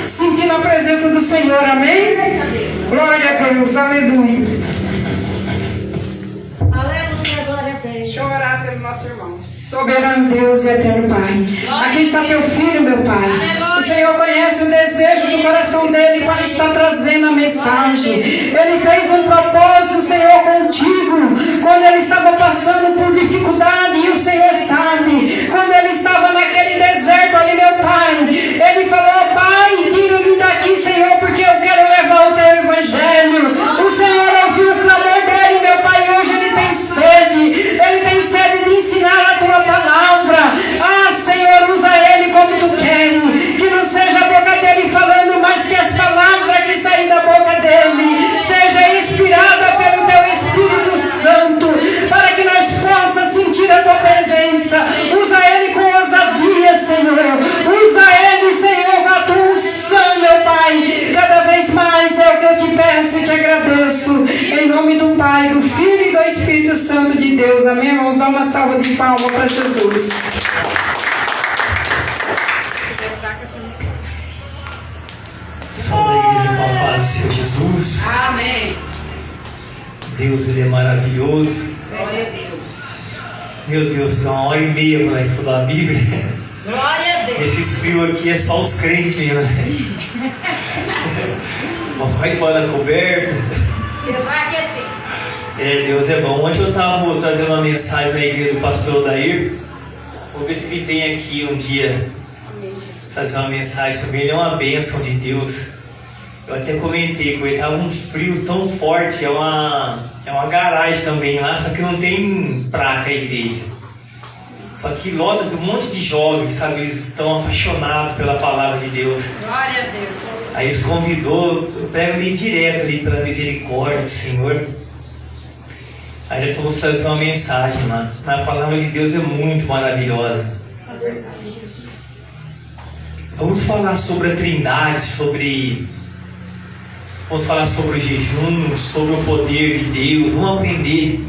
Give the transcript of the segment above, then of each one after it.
sentindo a presença do Senhor, amém? Glória a Deus, aleluia. Aleluia, glória a Deus. Deixa eu orar pelo nosso irmão. Soberano Deus e eterno Pai, aqui está teu filho, meu Pai. O Senhor conhece o desejo do coração dele para estar trazendo a mensagem. Ele fez um propósito, Senhor, contigo, quando ele estava passando por dificuldade, e o Senhor sabe, quando ele estava naquele deserto ali, meu Pai, ele falou: Pai, tira-me daqui, Senhor, porque eu quero levar o teu evangelho. O Senhor ouviu o clamor dele, meu Pai, e hoje ele tem sede de ensinar a tua palavra. Ah, Senhor, usa ele como tu queres, que não seja a boca dele falando, mas que as palavras que saem da boca dele seja inspirada pelo teu Espírito Santo, para que nós possamos sentir a tua presença. Usa ele com ousadia, Senhor. Usa ele, Senhor, com a tua unção, meu Pai. Cada vez mais é o que eu te peço e te agradeço. Em nome do Pai, do Filho e do Espírito Santo de Deus. Amém, irmãos? Dá uma salva de palmas para Jesus. Salve a igreja com a paz do Senhor Jesus. Amém. Deus, Ele é maravilhoso. Glória a Deus. Meu Deus, tem 1h30 para estudar a Bíblia. Glória a Deus. Esse frio aqui é só os crentes mesmo. Vai embora coberta. Deus vai aquecer. Deus é bom. Ontem eu estava trazendo uma mensagem na igreja do pastor Odair. Vou ver se ele vem aqui um dia trazer uma mensagem também. Ele é uma bênção de Deus. Eu até comentei com ele, estava um frio tão forte. É uma garagem também lá, só que não tem placa a igreja. Só que lota de um monte de jovens, sabe? Eles estão apaixonados pela palavra de Deus. Glória a Deus. Aí eles convidou, eu pego ali direto ali pela misericórdia do Senhor. Aí já vamos trazer uma mensagem lá. A palavra de Deus é muito maravilhosa. Vamos falar sobre a Trindade, vamos falar sobre o jejum, sobre o poder de Deus. Vamos aprender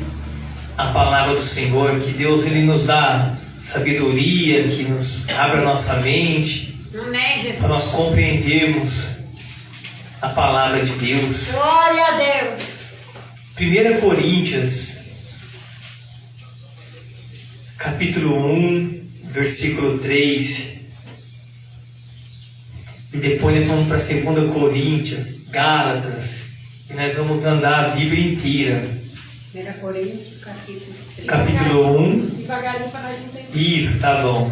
a palavra do Senhor, que Deus ele nos dá sabedoria, que nos abra a nossa mente, para nós compreendermos a palavra de Deus. Glória a Deus. 1 Coríntios, capítulo 1, versículo 3. E depois nós vamos para 2 Coríntios, Gálatas. E nós vamos andar a Bíblia inteira. 1 Coríntios, capítulo 3. Capítulo 1. Devagarinho para nós entender. Isso, tá bom.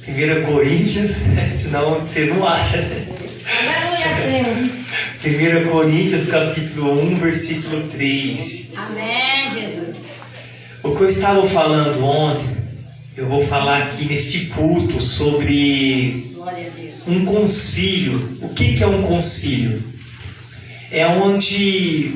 1 Coríntios, senão você não acha. Aleluia a Deus. 1 Coríntios, capítulo 1, versículo 3. Amém, Jesus. O que eu estava falando ontem, eu vou falar aqui neste culto sobre Glória a Deus. um concílio. O que é um concílio? É onde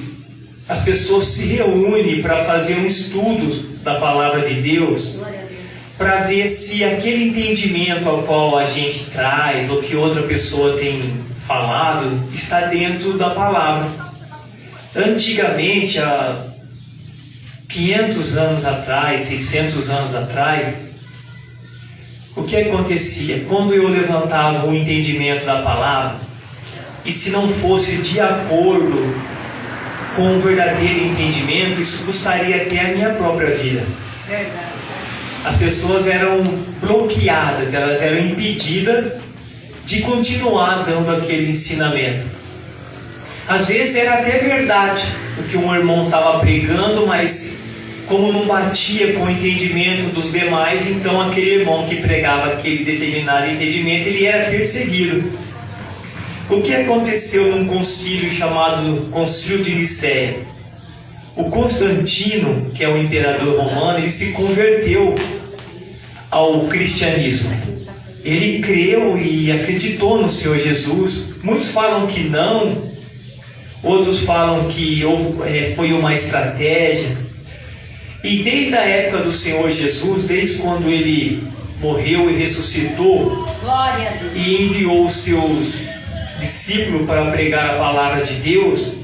as pessoas se reúnem para fazer um estudo da palavra de Deus, Glória a Deus. para ver se aquele entendimento ao qual a gente traz, ou que outra pessoa tem falado, está dentro da palavra. Antigamente, há 500 anos atrás, 600 anos atrás, o que acontecia? Quando eu levantava o entendimento da palavra, e se não fosse de acordo com o verdadeiro entendimento, isso custaria até a minha própria vida. Verdade. As pessoas eram bloqueadas, elas eram impedidas de continuar dando aquele ensinamento. Às vezes era até verdade o que um irmão estava pregando, mas como não batia com o entendimento dos demais, então aquele irmão que pregava aquele determinado entendimento, ele era perseguido. O que aconteceu num concílio chamado Concílio de Nicéia? O Constantino, que é o imperador romano, ele se converteu ao cristianismo. Ele creu e acreditou no Senhor Jesus. Muitos falam que não, outros falam que foi uma estratégia. E desde a época do Senhor Jesus, desde quando ele morreu e ressuscitou, Glória a Deus. e enviou os seus discípulos para pregar a palavra de Deus,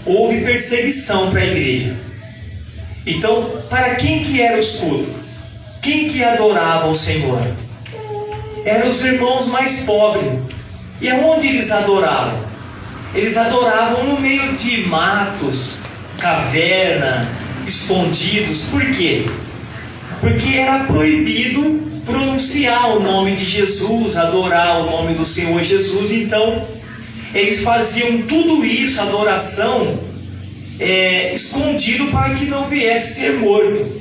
houve perseguição para a igreja. Então, para quem que era os cultos? Quem que adorava o Senhor? Eram os irmãos mais pobres. E aonde eles adoravam? Eles adoravam no meio de matos, caverna, escondidos. Por quê? Porque era proibido pronunciar o nome de Jesus, adorar o nome do Senhor Jesus. Então eles faziam tudo isso, adoração, escondido, para que não viesse ser morto.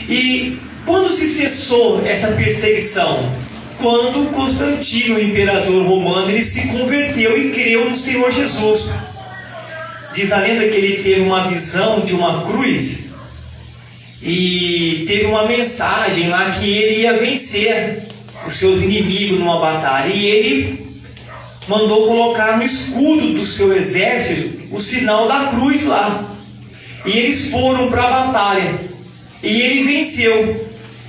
E quando se cessou essa perseguição? Quando Constantino, o imperador romano, ele se converteu e creu no Senhor Jesus. Diz a lenda que ele teve uma visão de uma cruz e teve uma mensagem lá que ele ia vencer os seus inimigos numa batalha. E ele mandou colocar no escudo do seu exército o sinal da cruz lá. E eles foram para a batalha. E ele venceu.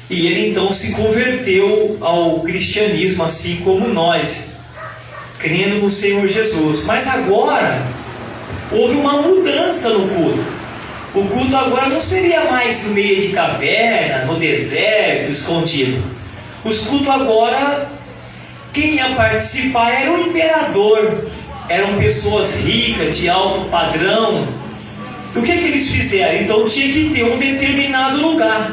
E ele então se converteu ao cristianismo, assim como nós, crendo no Senhor Jesus. Mas agora houve uma mudança no culto. O culto agora não seria mais no meio de caverna, no deserto, escondido. Os cultos agora, quem ia participar era o imperador. Eram pessoas ricas, de alto padrão. E o que eles fizeram? Então tinha que ter um determinado lugar.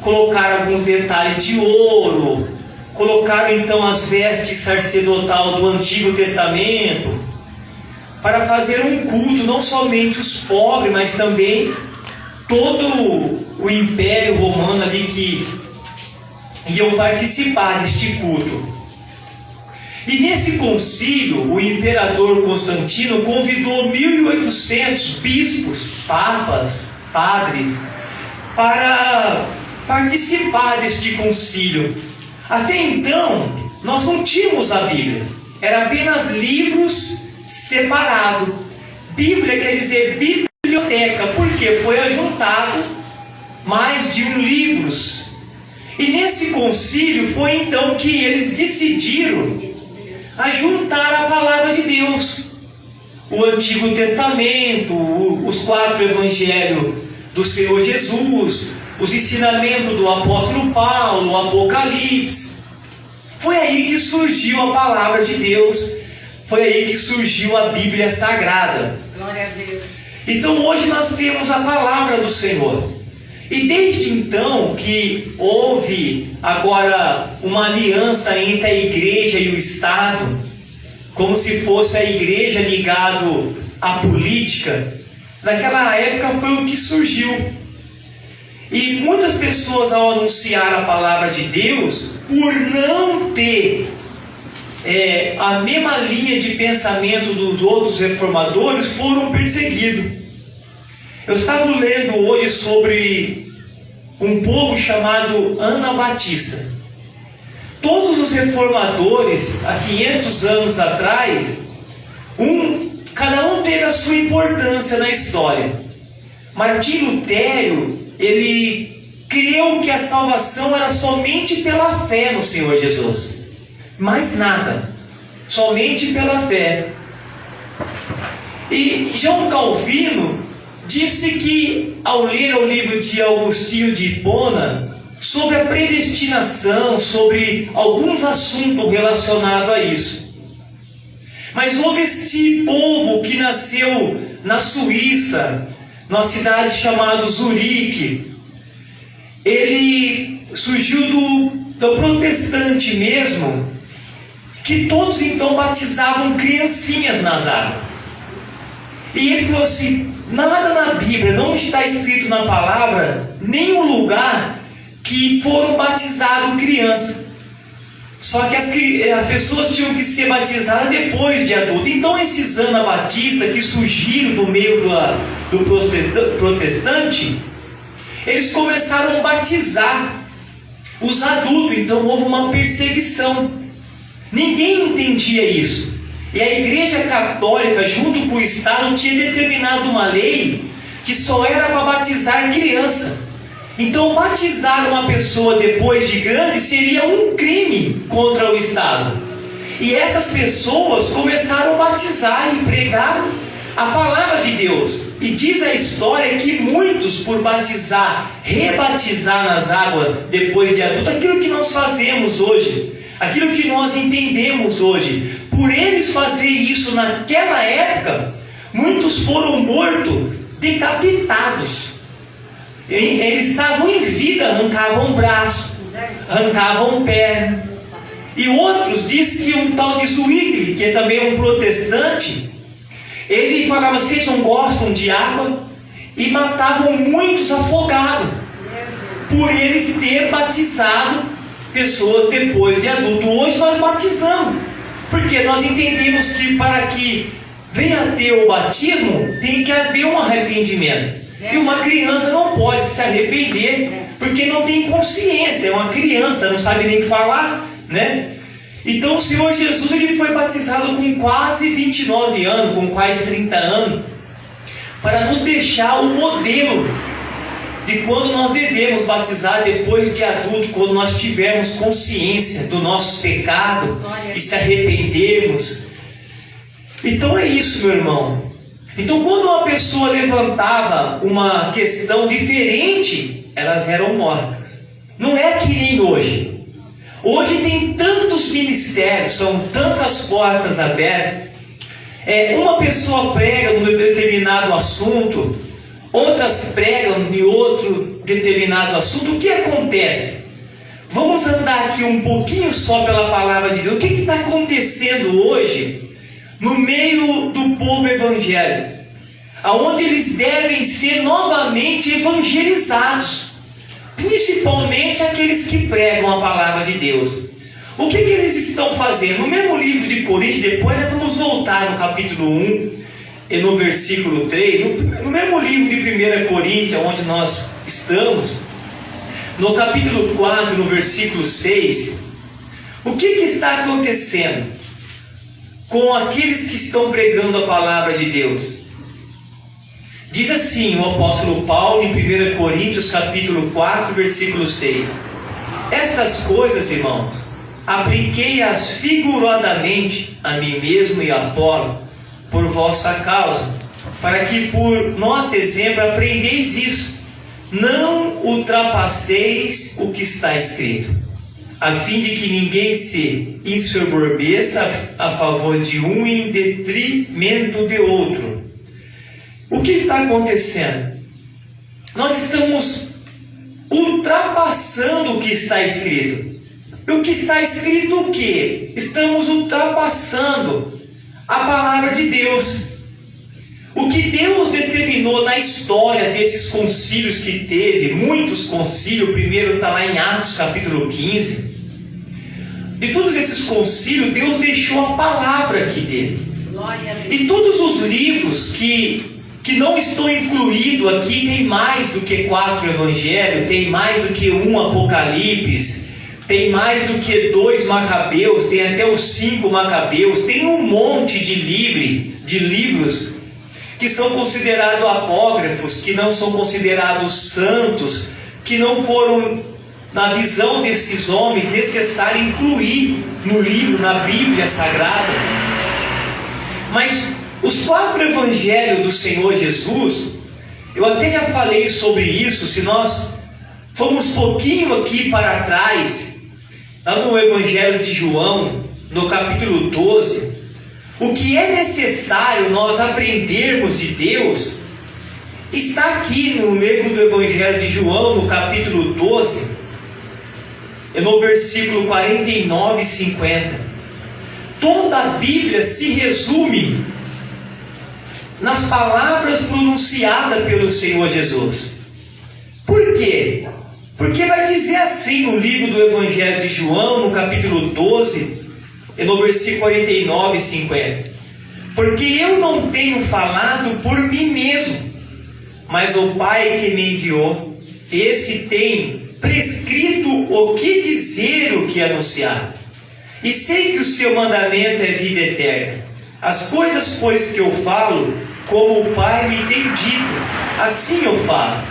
Colocaram alguns detalhes de ouro. Colocaram então as vestes sacerdotal do Antigo Testamento, para fazer um culto, não somente os pobres, mas também todo o Império Romano ali que iam participar deste culto. E nesse concílio, o imperador Constantino convidou 1.800 bispos, papas, padres, para participar deste concílio. Até então, nós não tínhamos a Bíblia, era apenas livros separados. Bíblia quer dizer biblioteca, porque foi ajuntado mais de livros. E nesse concílio foi então que eles decidiram ajuntar a palavra de Deus, o Antigo Testamento, os 4 evangelhos do Senhor Jesus, os ensinamentos do apóstolo Paulo, o Apocalipse. Foi aí que surgiu a palavra de Deus, foi aí que surgiu a Bíblia Sagrada. Glória a Deus. Então hoje nós temos a palavra do Senhor. E desde então que houve agora uma aliança entre a igreja e o Estado, como se fosse a igreja ligado à política, naquela época foi o que surgiu. E muitas pessoas, ao anunciar a palavra de Deus, por não ter a mesma linha de pensamento dos outros reformadores, foram perseguidos. Eu estava lendo hoje sobre um povo chamado Anabatista. Todos os reformadores, há 500 anos atrás, cada um teve a sua importância na história. Martim Lutero, ele creu que a salvação era somente pela fé no Senhor Jesus. Mais nada. Somente pela fé. E João Calvino disse que, ao ler o livro de Agostinho de Hipona, sobre a predestinação, sobre alguns assuntos relacionados a isso. Mas houve este povo que nasceu na Suíça, numa cidade chamada Zurique. Ele surgiu do protestante mesmo, que todos então batizavam criancinhas nas águas. E ele falou assim: nada na Bíblia, não está escrito na palavra nenhum lugar que foram batizadas crianças. Só que as pessoas tinham que ser batizadas depois de adulto. Então esses anabatistas que surgiram do meio do protestante, eles começaram a batizar os adultos. Então houve uma perseguição. Ninguém entendia isso. E a Igreja Católica, junto com o Estado, tinha determinado uma lei que só era para batizar criança. Então, batizar uma pessoa depois de grande seria um crime contra o Estado. E essas pessoas começaram a batizar e pregar a palavra de Deus. E diz a história que muitos, por batizar, rebatizar nas águas depois de adulto, aquilo que nós fazemos hoje. aquilo que nós entendemos hoje. Por eles fazer isso naquela época, muitos foram mortos, decapitados. Eles estavam em vida, arrancavam braço, arrancavam perna. E outros, diz que um tal de Zwingli, que é também um protestante, ele falava: vocês não gostam de água? E matavam muitos afogados, por eles ter batizado pessoas depois de adulto. Hoje nós batizamos, porque nós entendemos que para que venha a ter o batismo, tem que haver um arrependimento. E uma criança não pode se arrepender, porque não tem consciência, é uma criança, não sabe nem falar, né? Então o Senhor Jesus, ele foi batizado com quase 29 anos, com quase 30 anos, para nos deixar o modelo de quando nós devemos batizar depois de adulto, quando nós tivermos consciência dos nossos pecados e se arrependermos. Então é isso, meu irmão. Então quando uma pessoa levantava uma questão diferente, elas eram mortas. Não é que nem hoje. Hoje tem tantos ministérios, são tantas portas abertas. Uma pessoa prega num determinado assunto, outras pregam em outro determinado assunto. O que acontece? Vamos andar aqui um pouquinho só pela palavra de Deus. O que está acontecendo hoje no meio do povo evangélico? Aonde eles devem ser novamente evangelizados, principalmente aqueles que pregam a palavra de Deus. O que eles estão fazendo? No mesmo livro de Coríntios, depois nós vamos voltar no capítulo 1 e no versículo 3, no mesmo livro de 1 Coríntios, onde nós estamos, no capítulo 4, no versículo 6, o que está acontecendo com aqueles que estão pregando a palavra de Deus? Diz assim o apóstolo Paulo em 1 Coríntios capítulo 4, versículo 6: estas coisas, irmãos, apliquei-as figuradamente a mim mesmo e a Apolo, por vossa causa, para que por nosso exemplo aprendeis isso, não ultrapasseis o que está escrito, a fim de que ninguém se ensoberbeça a favor de um em detrimento de outro. O que está acontecendo? Nós estamos ultrapassando o que está escrito. O que está escrito o quê? Estamos ultrapassando a palavra de Deus. O que Deus determinou na história desses concílios que teve, muitos concílios, o primeiro está lá em Atos capítulo 15. De todos esses concílios, Deus deixou a palavra aqui dele. E todos os livros que não estão incluídos aqui, tem mais do que 4 evangelhos, tem mais do que 1 Apocalipse, tem mais do que 2 Macabeus, tem até os 5 Macabeus, tem um monte de livros que são considerados apócrifos, que não são considerados santos, que não foram, na visão desses homens, necessário incluir no livro, na Bíblia Sagrada. Mas os 4 evangelhos do Senhor Jesus, eu até já falei sobre isso. Se nós formos pouquinho aqui para trás, lá no evangelho de João, no capítulo 12, o que é necessário nós aprendermos de Deus, está aqui no livro do evangelho de João, no capítulo 12, no versículo 49 e 50. Toda a Bíblia se resume nas palavras pronunciadas pelo Senhor Jesus. Por quê? Porque vai dizer assim no livro do Evangelho de João, no capítulo 12, e no versículo 49 e 50. Porque eu não tenho falado por mim mesmo, mas o Pai que me enviou, esse tem prescrito o que dizer, o que anunciar. E sei que o seu mandamento é vida eterna. As coisas, pois, que eu falo, como o Pai me tem dito, assim eu falo.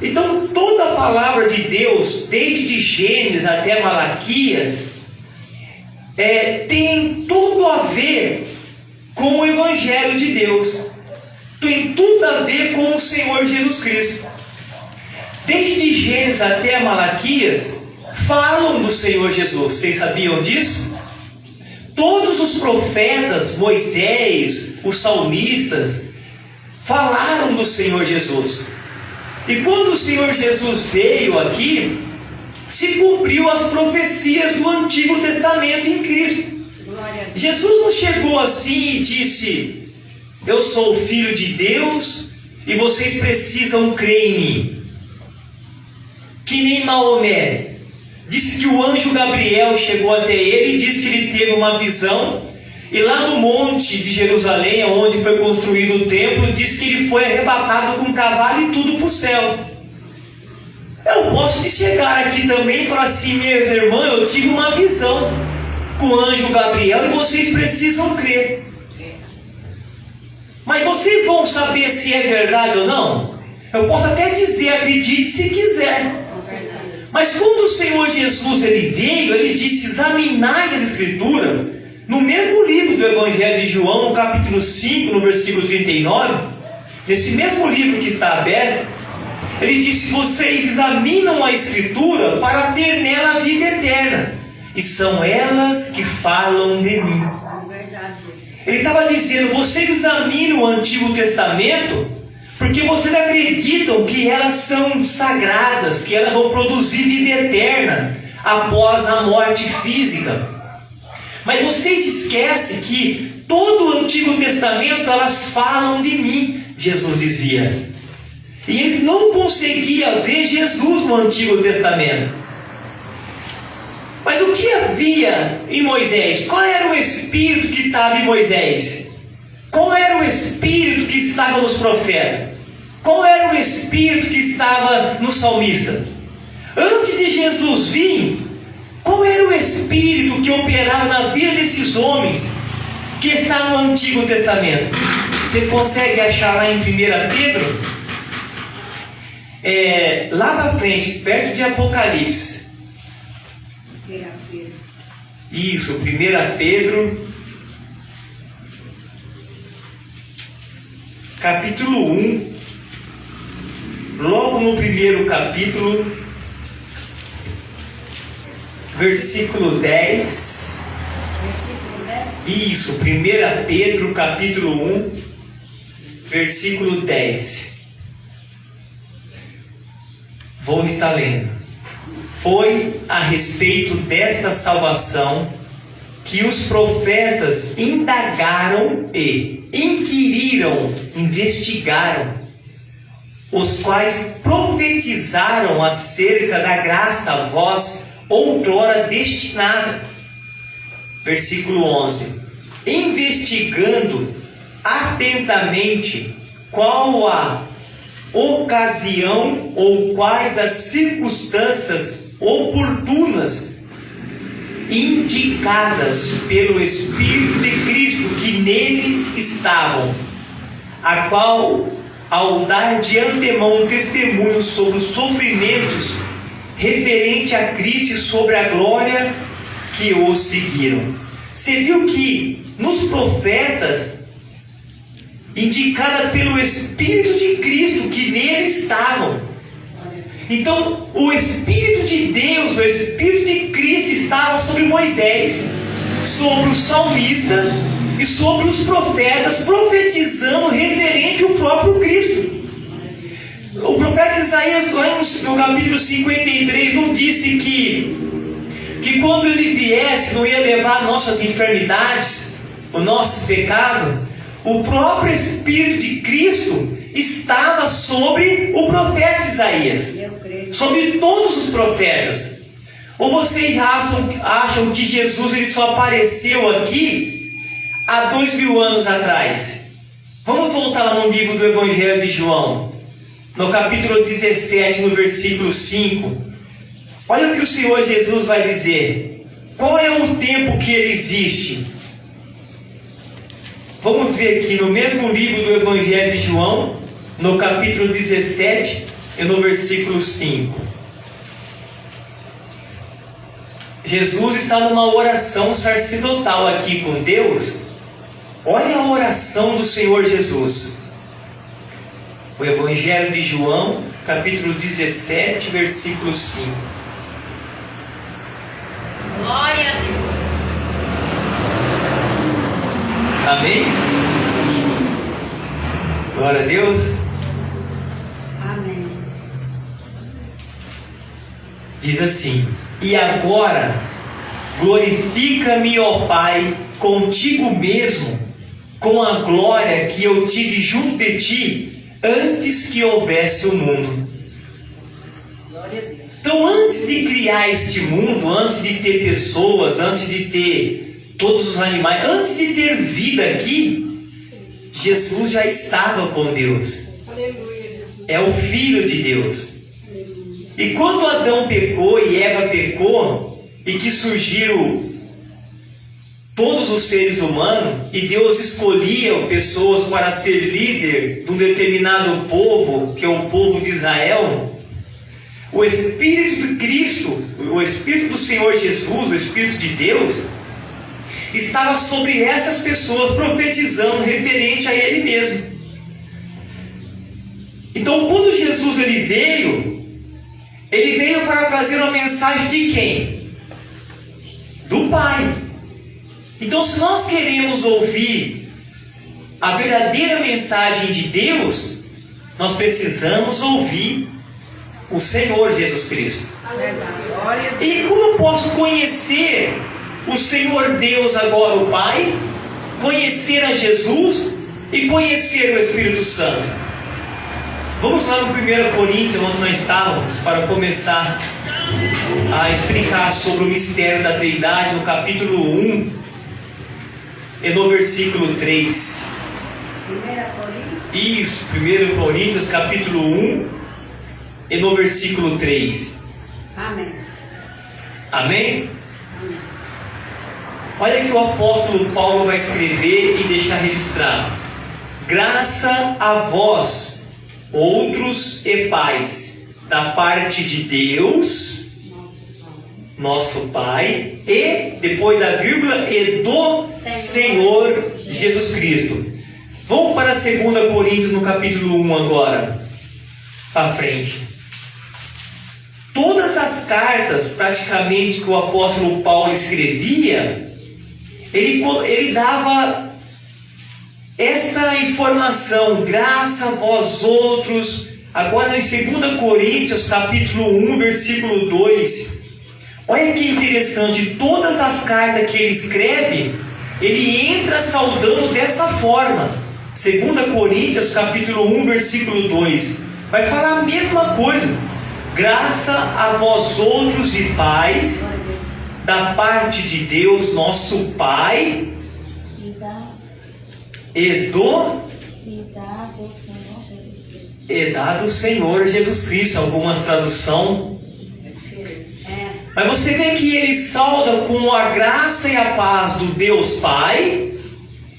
Então toda a palavra de Deus, desde Gênesis até Malaquias, tem tudo a ver com o Evangelho de Deus, tem tudo a ver com o Senhor Jesus Cristo. Desde Gênesis até Malaquias, falam do Senhor Jesus. Vocês sabiam disso? Todos os profetas, Moisés, os salmistas, falaram do Senhor Jesus. E quando o Senhor Jesus veio aqui, se cumpriu as profecias do Antigo Testamento em Cristo. Jesus não chegou assim e disse: eu sou o Filho de Deus e vocês precisam crer em mim. Que nem Maomé. Disse que o anjo Gabriel chegou até ele e disse que ele teve uma visão. E lá no monte de Jerusalém, onde foi construído o templo, diz que ele foi arrebatado com um cavalo e tudo para o céu. Eu posso chegar aqui também e falar assim: meus irmãos, eu tive uma visão com o anjo Gabriel e vocês precisam crer. Mas vocês vão saber se é verdade ou não? Eu posso até dizer, acredite se quiser. Mas quando o Senhor Jesus ele veio, ele disse: examinai as Escrituras. No mesmo livro do Evangelho de João, no capítulo 5, no versículo 39, nesse mesmo livro que está aberto, ele disse: vocês examinam a Escritura para ter nela a vida eterna, e são elas que falam de mim. Ele estava dizendo: vocês examinam o Antigo Testamento porque vocês acreditam que elas são sagradas, que elas vão produzir vida eterna após a morte física. Mas vocês esquecem que todo o Antigo Testamento elas falam de mim, Jesus dizia. E eles não conseguiam ver Jesus no Antigo Testamento. Mas o que havia em Moisés? Qual era o espírito que estava em Moisés? Qual era o espírito que estava nos profetas? Qual era o espírito que estava no salmista? Antes de Jesus vir, qual era o espírito que operava na vida desses homens que está no Antigo Testamento? Vocês conseguem achar lá em 1 Pedro? Lá para frente, perto de Apocalipse. Isso, 1 Pedro, capítulo 1, logo no primeiro capítulo, versículo 10. Isso, 1 Pedro, capítulo 1, versículo 10. Vou estar lendo. Foi a respeito desta salvação que os profetas indagaram e inquiriram, investigaram, os quais profetizaram acerca da graça a vós outrora destinada. Versículo 11. Investigando atentamente qual a ocasião ou quais as circunstâncias oportunas indicadas pelo Espírito de Cristo que neles estavam, a qual, ao dar de antemão testemunho sobre os sofrimentos referente a Cristo e sobre a glória que os seguiram. Você viu que nos profetas, indicada pelo Espírito de Cristo que neles estavam. Então, o Espírito de Deus, o Espírito de Cristo estava sobre Moisés, sobre o salmista e sobre os profetas, profetizando referente ao próprio Cristo. O profeta Isaías, lá no capítulo 53, não disse que quando ele viesse, não ia levar nossas enfermidades, os nossos pecados. O próprio Espírito de Cristo estava sobre o profeta Isaías, sobre todos os profetas. Ou vocês acham que Jesus ele só apareceu aqui há 2000 anos atrás? Vamos voltar lá no livro do Evangelho de João, no capítulo 17, no versículo 5. Olha o que o Senhor Jesus vai dizer. Qual é o tempo que ele existe? Vamos ver aqui no mesmo livro do Evangelho de João, no capítulo 17 e no versículo 5. Jesus está numa oração sacerdotal aqui com Deus. Olha a oração do Senhor Jesus. O Evangelho de João, capítulo 17, versículo 5. Glória a Deus. Amém? Glória a Deus. Amém. Diz assim: e agora glorifica-me, ó Pai, contigo mesmo, com a glória que eu tive junto de ti antes que houvesse o mundo. Glória a Deus. Então, antes de criar este mundo, antes de ter pessoas, antes de ter todos os animais, antes de ter vida aqui, Jesus já estava com Deus. É o Filho de Deus. E quando Adão pecou e Eva pecou, e que surgiram todos os seres humanos, e Deus escolhia pessoas para ser líder de um determinado povo, que é o povo de Israel, o Espírito de Cristo, o Espírito do Senhor Jesus, o Espírito de Deus, estava sobre essas pessoas, profetizando referente a Ele mesmo. Então, quando Jesus ele veio para trazer uma mensagem de quem? Do Pai. Então, se nós queremos ouvir a verdadeira mensagem de Deus, nós precisamos ouvir o Senhor Jesus Cristo. E como eu posso conhecer o Senhor Deus agora, o Pai, conhecer a Jesus e conhecer o Espírito Santo? Vamos lá no 1 Coríntios, onde nós estávamos, para começar a explicar sobre o mistério da Trindade, no capítulo 1 e no versículo 3. 1 Coríntios? Isso, 1 Coríntios, capítulo 1 e no versículo 3. Amém. Amém? Olha que o apóstolo Paulo vai escrever e deixar registrado: graça a vós, outros e pais, da parte de Deus, nosso Pai, e, depois da vírgula, e do Senhor Jesus Cristo. Vamos para 2 Coríntios, no capítulo 1 agora, para frente. Todas as cartas, praticamente, que o apóstolo Paulo escrevia, ele dava esta informação: graça a vós outros. Agora em 2 Coríntios, capítulo 1, versículo 2, olha que interessante, todas as cartas que ele escreve, ele entra saudando dessa forma. 2 Coríntios, capítulo 1, versículo 2, vai falar a mesma coisa: graça a vós outros e pais, da parte de Deus, nosso Pai, e do Senhor Jesus Cristo. Algumas traduções. Mas você vê que ele sauda com a graça e a paz do Deus Pai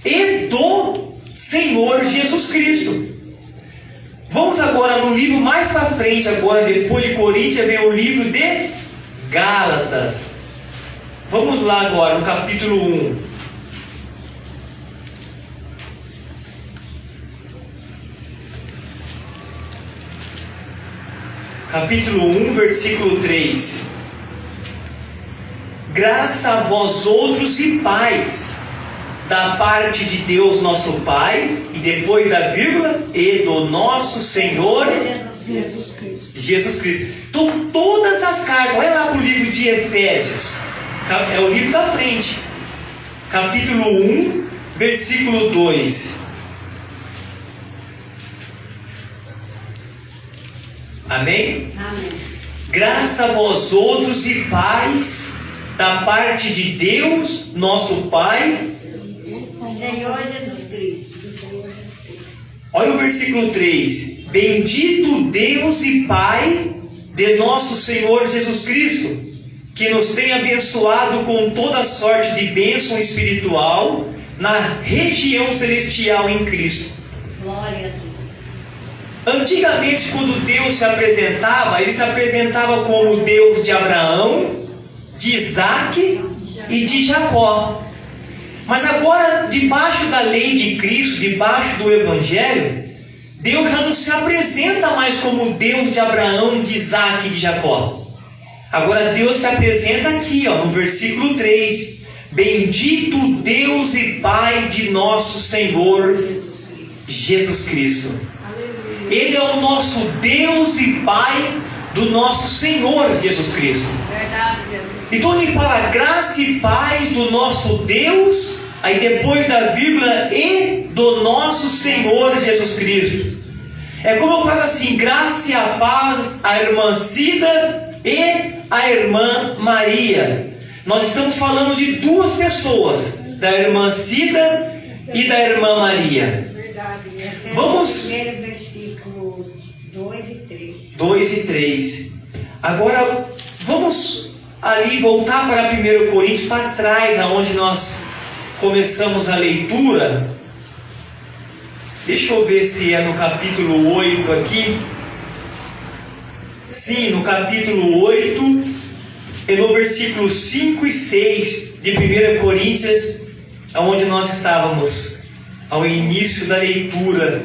e do Senhor Jesus Cristo. Vamos agora no livro mais para frente, agora depois de Coríntios, vem o livro de Gálatas. Vamos lá agora no capítulo 1. Capítulo 1, versículo 3. Graça a vós outros e pais, da parte de Deus nosso Pai, e depois da vírgula, e do nosso Senhor Jesus Cristo. Então, todas as cartas, olha lá para o livro de Efésios, é o livro da frente, capítulo 1, versículo 2. Amém? Amém. Graça a vós outros e pais, da parte de Deus, nosso Pai, Senhor Jesus Cristo. Olha o versículo 3. Bendito Deus e Pai de nosso Senhor Jesus Cristo, que nos tem abençoado com toda sorte de bênção espiritual na região celestial em Cristo. Glória a Deus. Antigamente, quando Deus se apresentava, ele se apresentava como Deus de Abraão, de Isaac e de Jacó. Mas agora, debaixo da lei de Cristo, debaixo do Evangelho, Deus já não se apresenta mais como Deus de Abraão, de Isaac e de Jacó. Agora Deus se apresenta aqui, ó, no versículo 3. Bendito Deus e Pai de nosso Senhor Jesus Cristo. Ele é o nosso Deus e Pai do nosso Senhor Jesus Cristo. Verdade, Deus. Então ele fala graça e paz do nosso Deus, aí depois da vírgula, e do nosso Senhor Jesus Cristo. É como eu falo assim, graça e a paz à irmã Cida e à irmã Maria. Nós estamos falando de duas pessoas, da irmã Cida e da irmã Maria. Verdade. Vamos. Primeiro versículo 2 e 3. 2 e 3. Agora, vamos ali voltar para 1 Coríntios, para trás, aonde nós começamos a leitura. Deixa eu ver se é no capítulo 8 aqui. Sim, no capítulo 8, e no versículo 5 e 6 de 1 Coríntios, aonde nós estávamos ao início da leitura.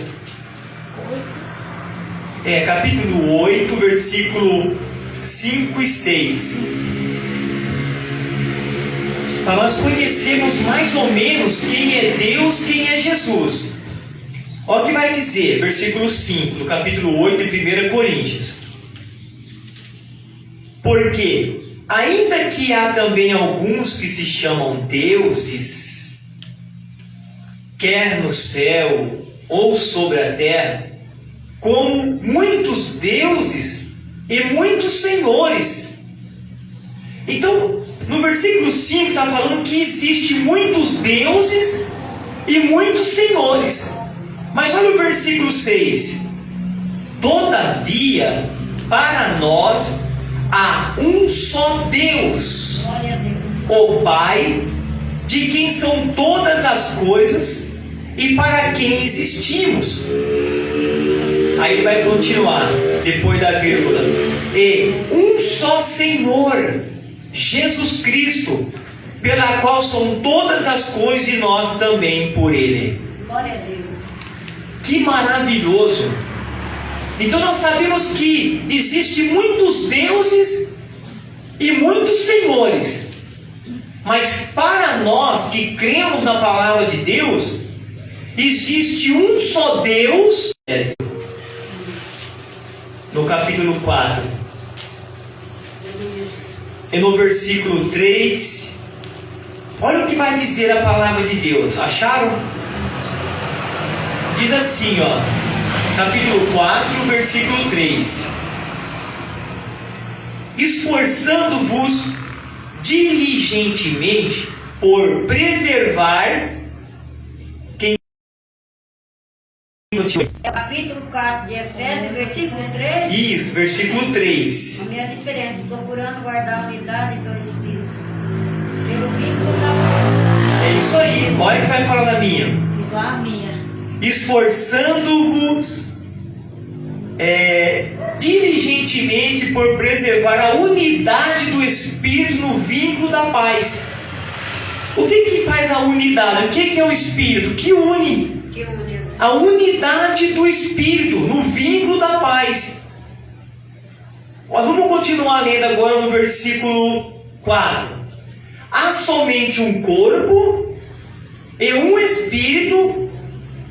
Capítulo 8, versículo 5 e 6. Para nós conhecermos mais ou menos quem é Deus, quem é Jesus. Olha o que vai dizer, versículo 5, do capítulo 8 de 1 Coríntios. Porque, ainda que há também alguns que se chamam deuses, quer no céu ou sobre a terra, como muitos deuses e muitos senhores. Então, no versículo 5 está falando que existe muitos deuses e muitos senhores. Mas olha o versículo 6. Todavia, para nós há um só Deus, Glória a Deus. o Pai, de quem são todas as coisas e para quem existimos. Aí ele vai continuar, depois da vírgula. E um só Senhor, Jesus Cristo, pela qual são todas as coisas e nós também por Ele. Glória a Deus. Que maravilhoso! Então nós sabemos que existem muitos deuses e muitos senhores. Mas para nós que cremos na palavra de Deus, existe um só Deus. No capítulo 4 e no versículo 3, olha o que vai dizer a palavra de Deus. Acharam? Diz assim, ó, capítulo 4, versículo 3: esforçando-vos diligentemente por preservar quem. É o capítulo 4 de Efésios, versículo 3. Isso, versículo 3. A minha diferença, procurando guardar a unidade do Espírito, pelo vínculo da É isso aí, olha o que vai falar na minha. igual a minha. Esforçando-vos diligentemente por preservar a unidade do Espírito no vínculo da paz. O que faz a unidade? O que é o Espírito? Que une? Que une. A unidade do Espírito no vínculo da paz. Nós vamos continuar lendo agora no versículo 4. Há somente um corpo e um Espírito,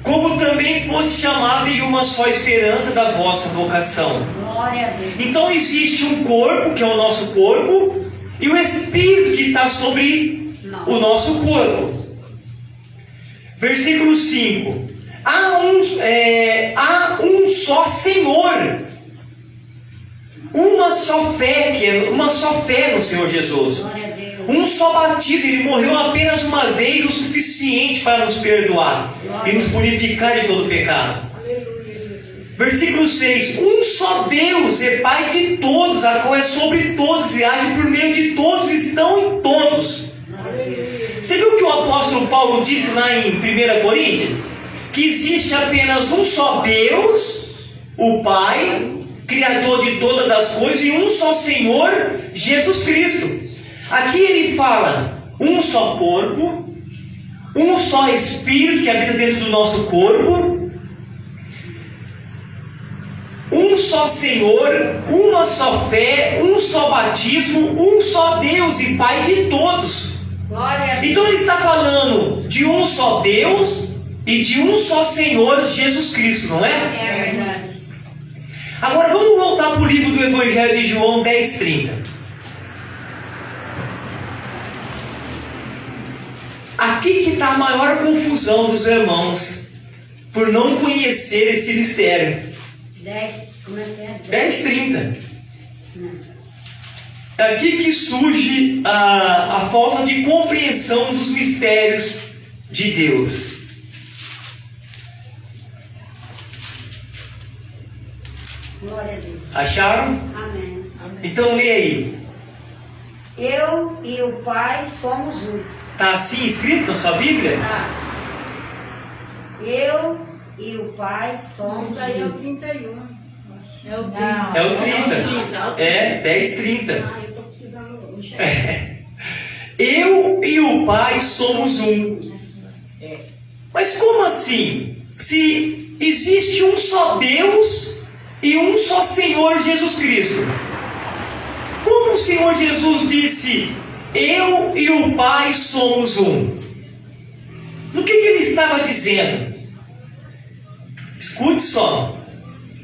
como também fosse chamado em uma só esperança da vossa vocação. Glória a Deus. Então existe um corpo, que é o nosso corpo, e o Espírito que está sobre o nosso corpo. Versículo 5. Há um só Senhor, uma só fé, que é uma só fé no Senhor Jesus. Glória a Deus. Um só batismo. Ele morreu apenas uma vez, o suficiente para nos perdoar e nos purificar de todo pecado. Versículo 6. Um só Deus é Pai de todos, a qual é sobre todos e age por meio de todos, estão em todos. Você viu o que o apóstolo Paulo disse lá em 1 Coríntios? Que existe apenas um só Deus, o Pai, Criador de todas as coisas, e um só Senhor, Jesus Cristo. Aqui ele fala um só corpo, um só Espírito que habita dentro do nosso corpo, um só só Senhor, uma só fé, um só batismo, um só Deus e Pai de todos. Glória a Deus. Então ele está falando de um só Deus e de um só Senhor, Jesus Cristo, não é? É verdade. Agora vamos voltar para o livro do Evangelho de João 10:30. Aqui que está a maior confusão dos irmãos, por não conhecer esse mistério. 10, como é que é? 10:30. É aqui que surge a falta de compreensão dos mistérios de Deus. Glória a Deus. Acharam? Amém. Então lê aí. Eu e o Pai somos um. Está assim escrito na sua Bíblia? Tá. Eu e o Pai somos Isso aí é o um. 31. É o 30. É o 30. É 10:30. Ah, eu tô precisando enxergar. Eu e o Pai somos um. Mas como assim? Se existe um só Deus e um só Senhor Jesus Cristo. Como o Senhor Jesus disse, eu e o Pai somos um? No que ele estava dizendo? Escute só.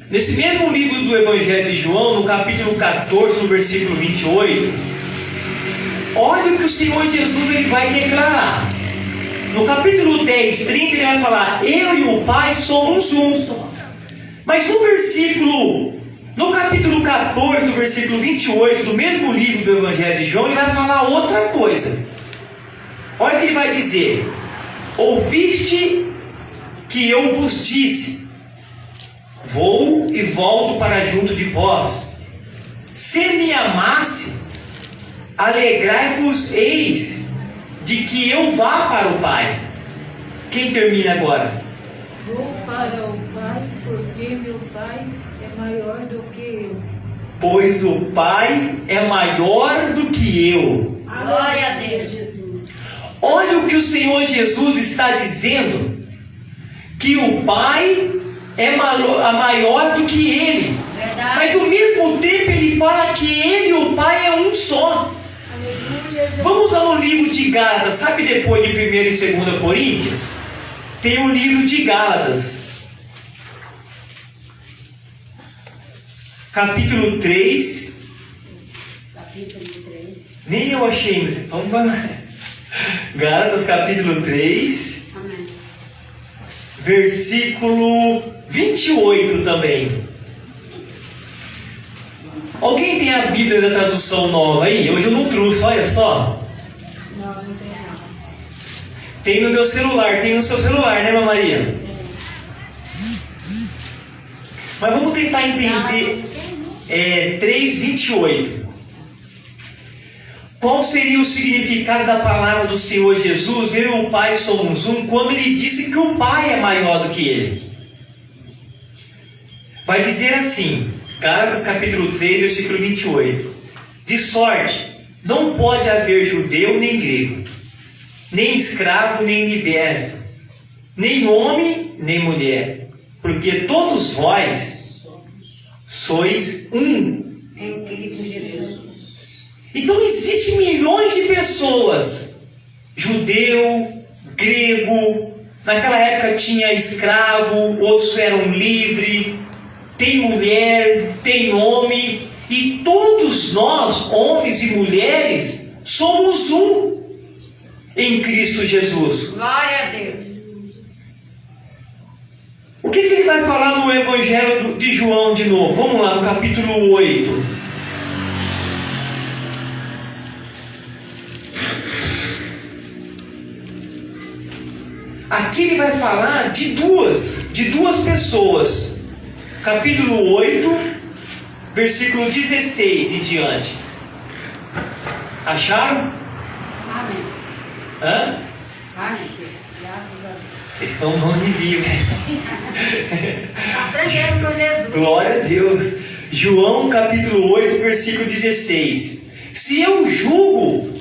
Nesse mesmo livro do Evangelho de João, no capítulo 14, no versículo 28, olha o que o Senhor Jesus ele vai declarar. No capítulo 10:30 ele vai falar, eu e o Pai somos um. Mas no capítulo 14, do versículo 28, do mesmo livro do Evangelho de João, ele vai falar outra coisa. Olha o que ele vai dizer. Ouviste que eu vos disse, vou e volto para junto de vós. Se me amasse, alegrai-vos eis de que eu vá para o Pai. Quem termina agora? Vou para o Pai, porque meu Pai é maior do que eu. Pois o Pai é maior do que eu. Glória a Deus. Jesus. Olha o que o Senhor Jesus está dizendo, que o Pai é maior do que ele. Verdade. Mas ao mesmo tempo ele fala que ele e o Pai é um só. Aleluia. Vamos lá no livro de Gálatas, sabe, depois de 1 e 2 Coríntios? Tem o livro de Gálatas, capítulo 3. Capítulo 3. Nem eu achei. Vamos lá. Gálatas, capítulo 3, Amém. versículo 28 também. Alguém tem a Bíblia da tradução nova aí? Hoje eu não trouxe, olha só. Não, não tem nada. Tem no meu celular, tem no seu celular, né, Maria? Mas vamos tentar entender 3:28. Qual seria o significado da palavra do Senhor Jesus, eu e o Pai somos um, quando ele disse que o Pai é maior do que ele? Vai dizer assim, Gálatas capítulo 3, versículo 28. De sorte, não pode haver judeu nem grego, nem escravo nem liberto, nem homem nem mulher, porque todos vós sois um Em Cristo Jesus. Então existem milhões de pessoas, judeu, grego, naquela época tinha escravo, outros eram livres, tem mulher, tem homem, e todos nós, homens e mulheres, somos um em Cristo Jesus. Glória a Deus. O que ele vai falar no Evangelho de João de novo? Vamos lá, no capítulo 8. Aqui ele vai falar de duas pessoas. Capítulo 8, versículo 16 em diante. Acharam? Amém. Hã? Amém. Graças a Deus. Eles estão no nome de Bíblia. Aprendendo com Jesus. Glória a Deus. João capítulo 8, versículo 16. Se eu julgo,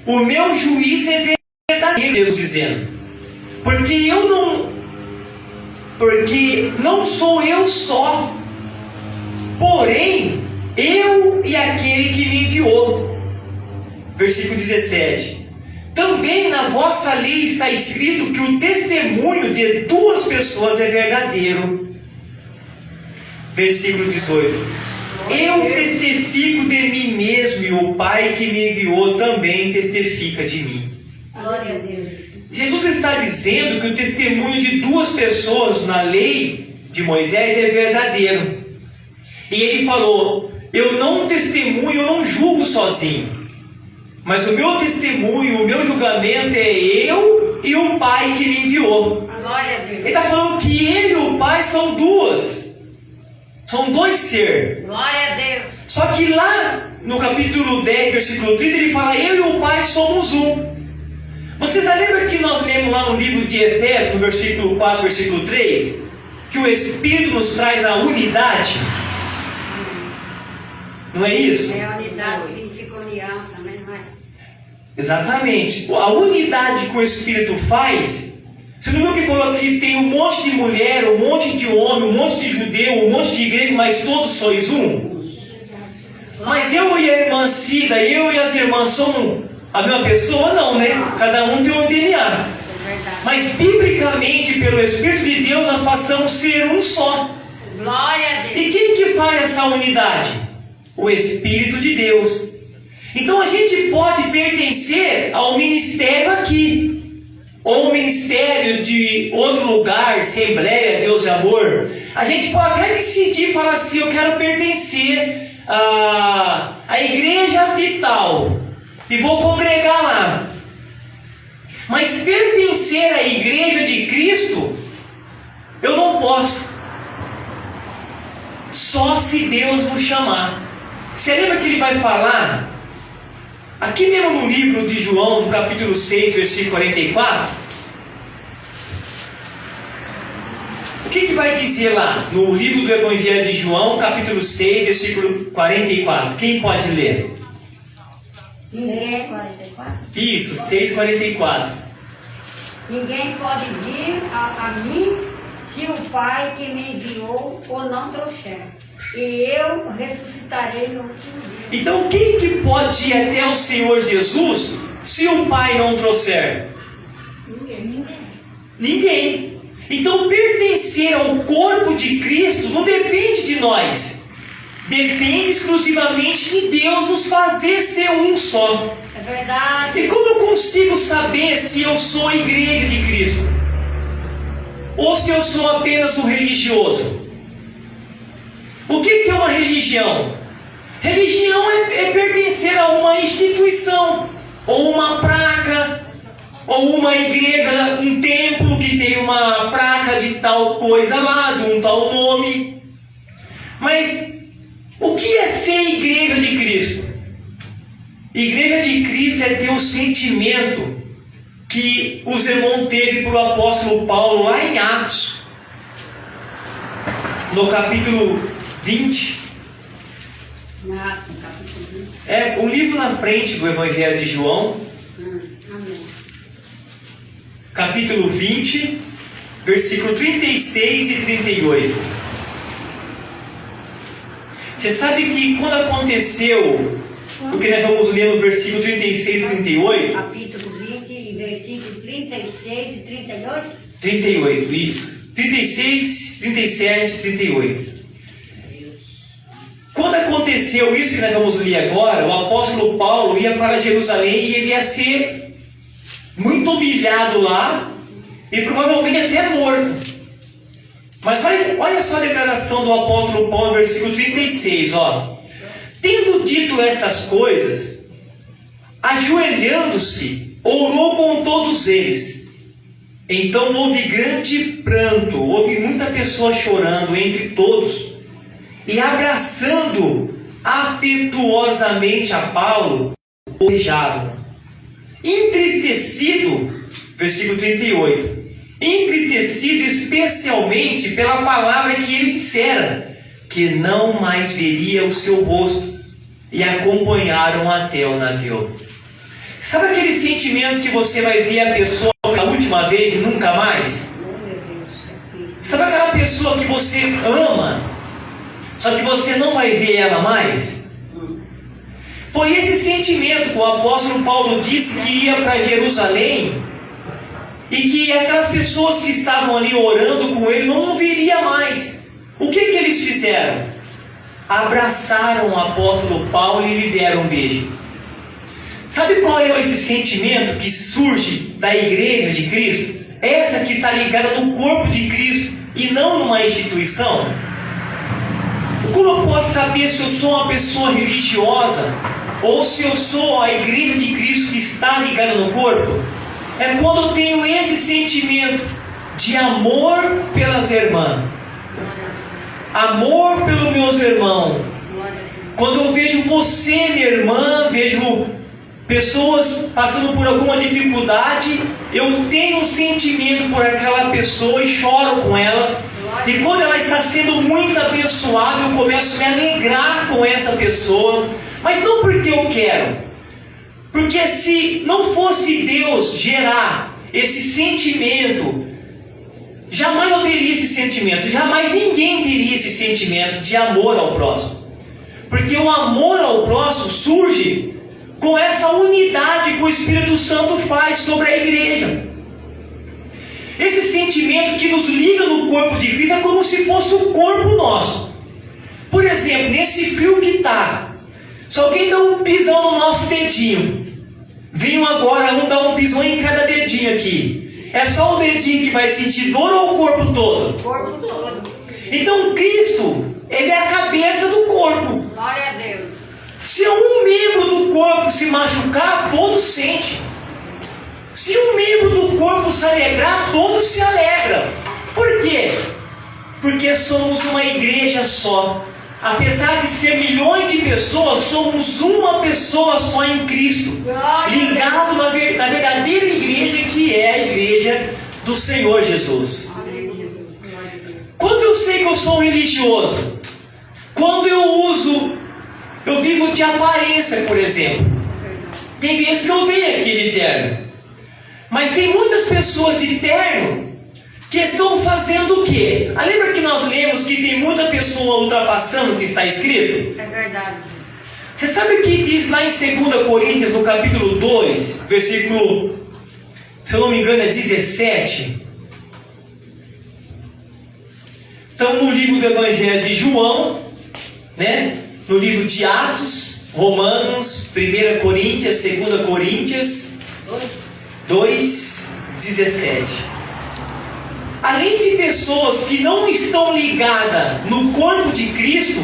o meu juízo é verdadeiro, Jesus dizendo. Porque não sou eu só, porém eu e aquele que me enviou. Versículo 17. Também na vossa lei está escrito que o testemunho de duas pessoas é verdadeiro. Versículo 18. Eu testifico de mim mesmo, e o Pai que me enviou também testifica de mim. Glória a Deus. Jesus está dizendo que o testemunho de duas pessoas na lei de Moisés é verdadeiro. E ele falou: eu não testemunho, eu não julgo sozinho, mas o meu testemunho, o meu julgamento é eu e o Pai que me enviou. Glória a Deus. Ele está falando que ele e o Pai são duas. São dois seres. Glória a Deus. Só que lá no capítulo 10, versículo 30, ele fala: eu e o Pai somos um. Vocês lembram que nós lemos lá no livro de Efésios, no versículo 4, versículo 3, que o Espírito nos traz a unidade? Não é isso? É a unidade que significa união também, não é? Exatamente. A unidade que o Espírito faz. Você não viu que falou que tem um monte de mulher, um monte de homem, um monte de judeu, um monte de grego, mas todos sois um? Mas eu e a irmã Cida, eu e as irmãs somos a mesma pessoa? Não, né? Cada um tem um DNA. É verdade. Mas biblicamente, pelo Espírito de Deus, nós passamos a ser um só. Glória a Deus. E quem que faz essa unidade? O Espírito de Deus. Então a gente pode pertencer ao ministério aqui, ou o ministério de outro lugar, Assembleia, Deus e Amor. A gente pode até decidir, falar assim: eu quero pertencer à igreja de tal, e vou congregar lá. Mas pertencer à igreja de Cristo, eu não posso. Só se Deus nos chamar. Você lembra que ele vai falar? Aqui mesmo no livro de João, no capítulo 6, versículo 44. O que vai dizer lá? No livro do Evangelho de João, capítulo 6, versículo 44. Quem pode ler? 6:44. Isso, 6:44. Ninguém pode vir a mim se o Pai que me enviou o não trouxer. E eu ressuscitarei no último dia. Então quem que pode ir até o Senhor Jesus se o Pai não trouxer? Ninguém. Então pertencer ao corpo de Cristo não depende de nós. Depende exclusivamente de Deus nos fazer ser um só. É verdade. E como eu consigo saber se eu sou a igreja de Cristo? Ou se eu sou apenas um religioso? O que é uma religião? Religião é pertencer a uma instituição, ou uma placa, ou uma igreja, um templo que tem uma placa de tal coisa lá, de um tal nome. Mas o que é ser igreja de Cristo? Igreja de Cristo é ter o sentimento que os irmãos teve para o apóstolo Paulo lá em Atos, no capítulo 20. No capítulo 20. É um livro na frente do Evangelho de João, Amém. capítulo 20, versículo 36 e 38. Você sabe que quando aconteceu o que nós vamos ler no versículo 36 e 38? Capítulo 20, versículo 36 e 38. 38, isso. 36, 37 e 38. Quando aconteceu isso que nós vamos ler agora, o apóstolo Paulo ia para Jerusalém e ele ia ser muito humilhado lá e provavelmente até morto. Mas olha só a declaração do apóstolo Paulo, versículo 36, ó. Tendo dito essas coisas, ajoelhando-se, orou com todos eles. Então houve grande pranto, houve muita pessoa chorando entre todos. E abraçando afetuosamente a Paulo, o beijavam. Entristecido, versículo 38, entristecido especialmente pela palavra que ele dissera, que não mais veria o seu rosto, e acompanharam até o navio. Sabe aquele sentimento que você vai ver a pessoa pela última vez e nunca mais? Oh, meu Deus. Sabe aquela pessoa que você ama, só que você não vai ver ela mais? Foi esse sentimento que o apóstolo Paulo disse que ia para Jerusalém e que aquelas pessoas que estavam ali orando com ele não viria mais. O que eles fizeram? Abraçaram o apóstolo Paulo e lhe deram um beijo. Sabe qual é esse sentimento que surge da igreja de Cristo? Essa que está ligada no corpo de Cristo e não numa instituição. Como eu posso saber se eu sou uma pessoa religiosa ou se eu sou a igreja de Cristo que está ligada no corpo? É quando eu tenho esse sentimento de amor pelas irmãs, amor pelos meus irmãos. Quando eu vejo você, minha irmã, vejo pessoas passando por alguma dificuldade, eu tenho um sentimento por aquela pessoa e choro com ela. E quando ela está sendo muito abençoada, eu começo a me alegrar com essa pessoa. Mas não porque eu quero. Porque se não fosse Deus gerar esse sentimento, jamais eu teria esse sentimento. Jamais ninguém teria esse sentimento de amor ao próximo. Porque o amor ao próximo surge com essa unidade que o Espírito Santo faz sobre a igreja. Esse sentimento que nos liga no corpo de Cristo é como se fosse o corpo nosso. Por exemplo, nesse frio que está, se alguém dá um pisão no nosso dedinho, venham agora, vamos dar um pisão em cada dedinho aqui. É só o dedinho que vai sentir dor ou o corpo todo? O corpo todo. Então Cristo, Ele é a cabeça do corpo. Glória a Deus. Se um membro do corpo se machucar, todos sentem. Se um membro do corpo se alegrar, todos se alegram. Por quê? Porque somos uma igreja só. Apesar de ser milhões de pessoas, somos uma pessoa só em Cristo, ligado na verdadeira igreja, que é a igreja do Senhor Jesus. Quando eu sei que eu sou um religioso, quando eu vivo de aparência, por exemplo. Tem vezes que eu venho aqui de terno, mas tem muitas pessoas de terno que estão fazendo o quê? Lembra que nós lemos que tem muita pessoa ultrapassando o que está escrito? É verdade. Você sabe o que diz lá em 2 Coríntios, no capítulo 2, versículo, se eu não me engano, é 17? Estamos no livro do Evangelho de João, né? No livro de Atos, Romanos, 1 Coríntios, 2 Coríntios 2, 17. Além de pessoas que não estão ligadas no corpo de Cristo,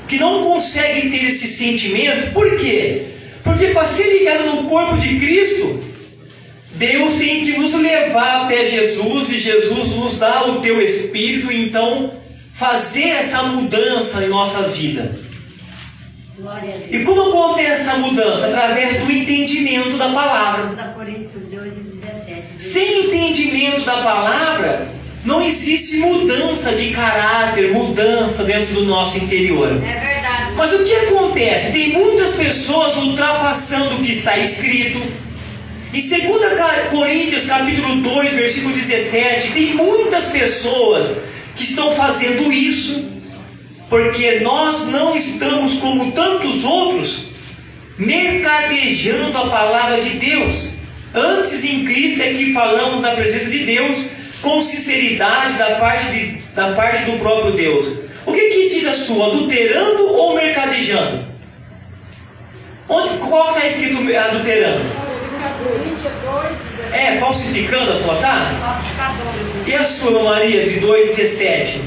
que não conseguem ter esse sentimento, por quê? Porque para ser ligado no corpo de Cristo, Deus tem que nos levar até Jesus, e Jesus nos dá o teu Espírito, e então fazer essa mudança em nossa vida. Glória a Deus. E como acontece essa mudança? Através do entendimento da palavra. 2 Coríntios 2 e 17. Sem entendimento da palavra, não existe mudança de caráter, mudança dentro do nosso interior. É verdade. Mas o que acontece? Tem muitas pessoas ultrapassando o que está escrito. Em 2 Coríntios capítulo 2, versículo 17, tem muitas pessoas que estão fazendo isso, porque nós não estamos como tantos outros, mercadejando a palavra de Deus. Antes em Cristo é que falamos na presença de Deus, com sinceridade da parte do próprio Deus. O que diz a sua? Adulterando ou mercadejando? Qual está escrito adulterando? É, falsificando a tua, tá? Falsificadores. E a sua, Maria, de 2,17?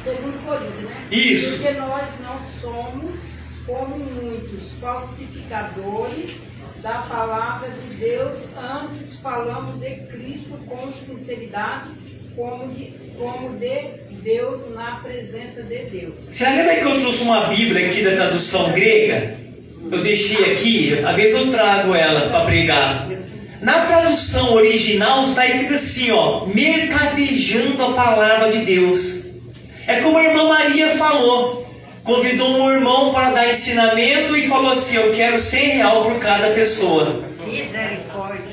Segundo Coríntios, né? Isso. Porque nós não somos como muitos falsificadores da palavra de Deus, antes falamos de Cristo com sinceridade, como de Deus, na presença de Deus. Você lembra que eu trouxe uma Bíblia aqui da tradução grega? Eu deixei aqui, às vezes eu trago ela para pregar. Na tradução original está escrito assim, ó, mercadejando a palavra de Deus. É como a irmã Maria falou. Convidou um irmão para dar ensinamento e falou assim, eu quero R$100 por cada pessoa. Misericórdia.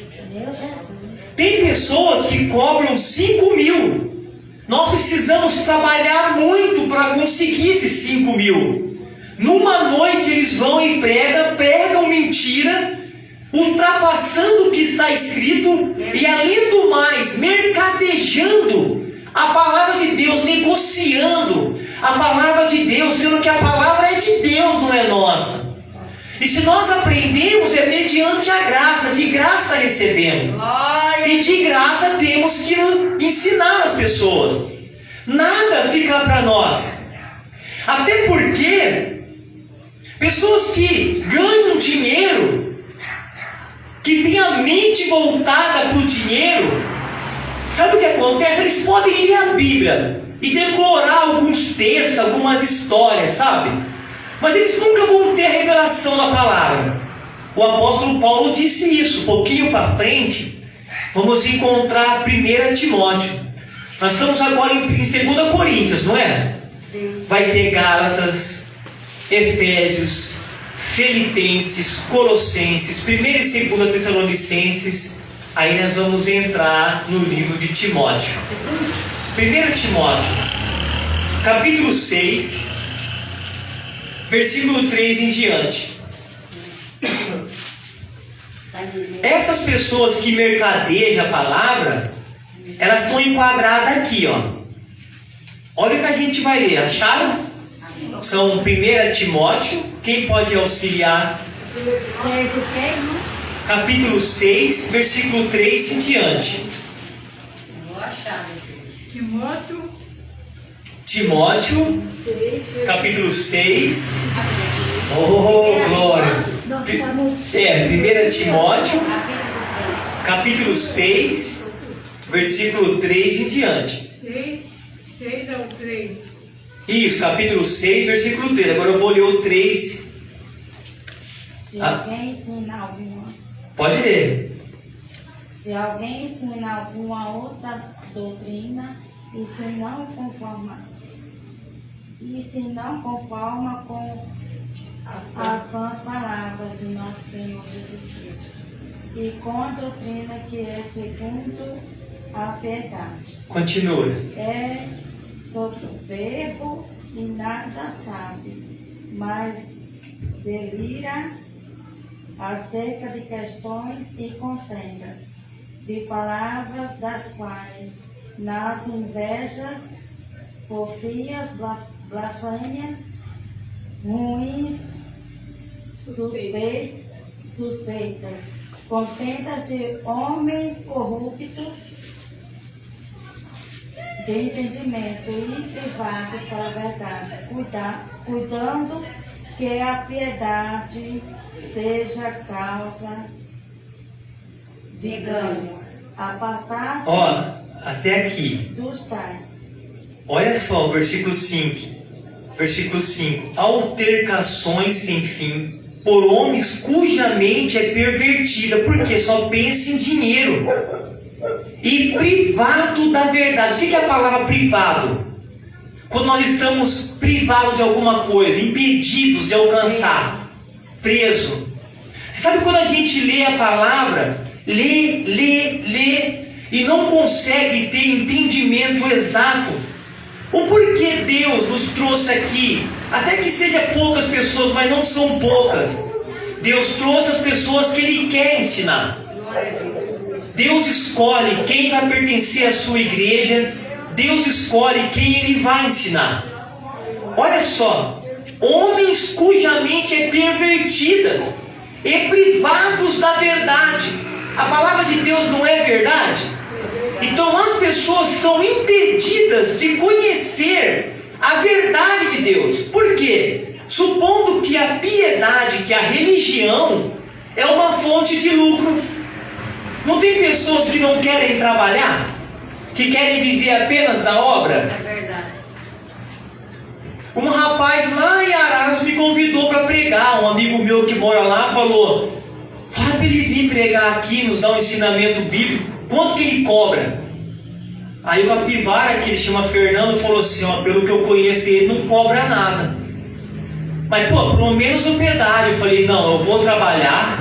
Tem pessoas que cobram 5 mil. Nós precisamos trabalhar muito para conseguir esses 5 mil. Numa noite eles vão e pregam mentira, ultrapassando o que está escrito e, além do mais, mercadejando a palavra de Deus, negociando a palavra de Deus, sendo que a palavra é de Deus, não é nossa. E se nós aprendemos, é mediante a graça, de graça recebemos. E de graça temos que ensinar as pessoas. Nada fica para nós. Até porque pessoas que ganham dinheiro, que têm a mente voltada para o dinheiro, sabe o que acontece? Eles podem ler a Bíblia e decorar alguns textos, algumas histórias, sabe? Mas eles nunca vão ter a revelação da palavra. O apóstolo Paulo disse isso. Um pouquinho para frente, vamos encontrar 1 Timóteo. Nós estamos agora em 2 Coríntios, não é? Sim. Vai ter Gálatas, Efésios, Filipenses, Colossenses, 1 e 2 Tessalonicenses. Aí nós vamos entrar no livro de Timóteo. 1 Timóteo, capítulo 6, versículo 3 em diante. Essas pessoas que mercadejam a palavra, elas estão enquadradas aqui, ó. Olha o que a gente vai ler. Acharam? São 1 Timóteo. Quem pode auxiliar? Capítulo 6, versículo 3 em diante. Vou achar. Timóteo, capítulo 6. Oh, glória! 1 Timóteo, capítulo 6, versículo 3 em diante. 6 ao 3. Isso, capítulo 6, versículo 3. Agora eu vou ler o 3. Se alguém ensinar alguma, Pode ler. se alguém ensinar alguma outra doutrina e se não conforma com as sãs palavras de nosso Senhor Jesus Cristo e com a doutrina que é segundo a piedade, Continua. é soberbo e nada sabe, mas delira acerca de questões e contendas, de palavras das quais nascem invejas, porfias, blasfêmias, ruins, suspeitas, contendas de homens corruptos, de entendimento e privados para a verdade, cuidando que a piedade seja causa de ganho, apartar Ó, até aqui. dos tais. Olha só o versículo 5. Versículo 5. Altercações sem fim por homens cuja mente é pervertida, porque só pensa em dinheiro. E privado da verdade. O que é a palavra privado? Quando nós estamos privados de alguma coisa, impedidos de alcançar, preso. Sabe quando a gente lê a palavra, lê, e não consegue ter entendimento exato? O porquê Deus nos trouxe aqui, até que seja poucas pessoas, mas não são poucas. Deus trouxe as pessoas que Ele quer ensinar. Deus escolhe quem vai pertencer à sua igreja. Deus escolhe quem Ele vai ensinar. Olha só, homens cuja mente é pervertidas e privados da verdade. A palavra de Deus não é verdade? Então as pessoas são impedidas de conhecer a verdade de Deus. Por quê? Supondo que a piedade, que a religião é uma fonte de lucro. Não tem pessoas que não querem trabalhar? Que querem viver apenas da obra? É verdade. Um rapaz lá em Araras me convidou para pregar. Um amigo meu que mora lá falou: fala para ele vir pregar aqui, nos dar um ensinamento bíblico. Quanto que ele cobra? Aí o capivara, que ele chama Fernando, falou assim: ó, pelo que eu conheço, ele não cobra nada. Mas pô, pelo menos hospedagem. Eu falei: não, eu vou trabalhar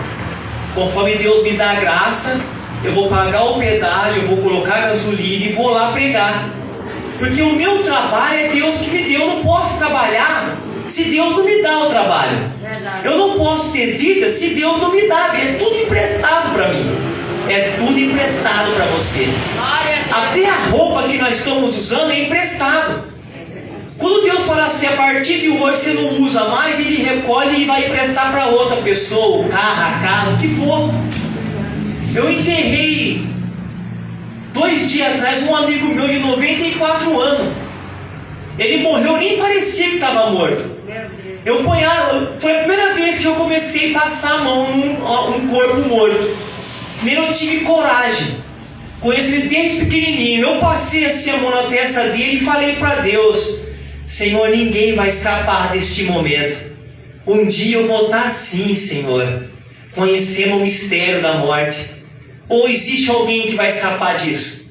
conforme Deus me dá graça. Eu vou pagar hospedagem, eu vou colocar gasolina e vou lá pregar. Porque o meu trabalho é Deus que me deu. Eu não posso trabalhar se Deus não me dá o trabalho. Verdade. Eu não posso ter vida se Deus não me dá. É tudo emprestado para mim. É tudo emprestado para você. Até a roupa que nós estamos usando é emprestado. Quando Deus fala assim, a partir de hoje você não usa mais, Ele recolhe e vai emprestar para outra pessoa, o carro, a casa, o que for. Eu enterrei 2 dias atrás um amigo meu de 94 anos. Ele morreu, nem parecia que estava morto. Foi a primeira vez que eu comecei a passar a mão num corpo morto. Nem eu tive coragem. Conheço ele desde pequenininho. Eu passei assim a mão na testa dele e falei para Deus: Senhor, ninguém vai escapar deste momento. Um dia eu vou estar assim, Senhor, conhecendo o mistério da morte. Ou existe alguém que vai escapar disso?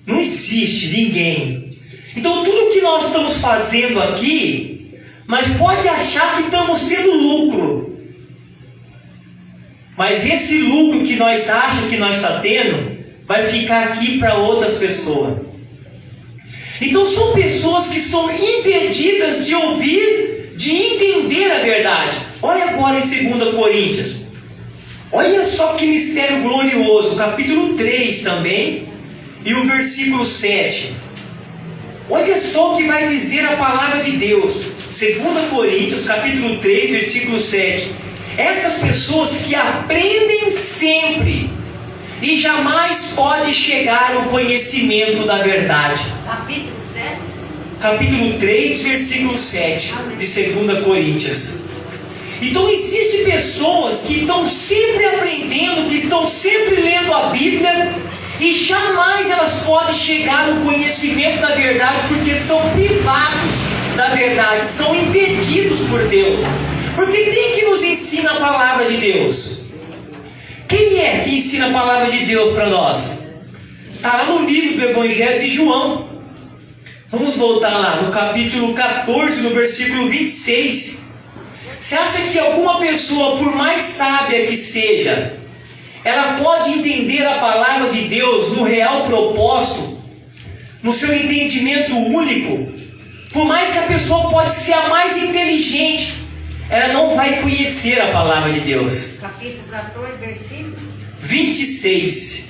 Não existe ninguém. Então tudo que nós estamos fazendo aqui, mas pode achar que estamos tendo lucro. Mas esse lucro que nós achamos que nós está tendo, vai ficar aqui para outras pessoas. Então são pessoas que são impedidas de ouvir, de entender a verdade. Olha agora em 2 Coríntios. Olha só que mistério glorioso. Capítulo 3 também. E o versículo 7. Olha só o que vai dizer a palavra de Deus. 2 Coríntios capítulo 3, versículo 7. Essas pessoas que aprendem sempre e jamais pode chegar ao conhecimento da verdade. Capítulo 7. Capítulo 3, versículo 7 de 2 Coríntios. Então existem pessoas que estão sempre aprendendo, que estão sempre lendo a Bíblia e jamais elas podem chegar ao conhecimento da verdade porque são privados da verdade, são impedidos por Deus. Porque quem que nos ensina a palavra de Deus? Quem é que ensina a palavra de Deus para nós? Está lá no livro do Evangelho de João. Vamos voltar lá no capítulo 14, no versículo 26. Você acha que alguma pessoa, por mais sábia que seja, ela pode entender a palavra de Deus no real propósito, no seu entendimento único? Por mais que a pessoa pode ser a mais inteligente, ela não vai conhecer a palavra de Deus. Capítulo 14, versículo 26.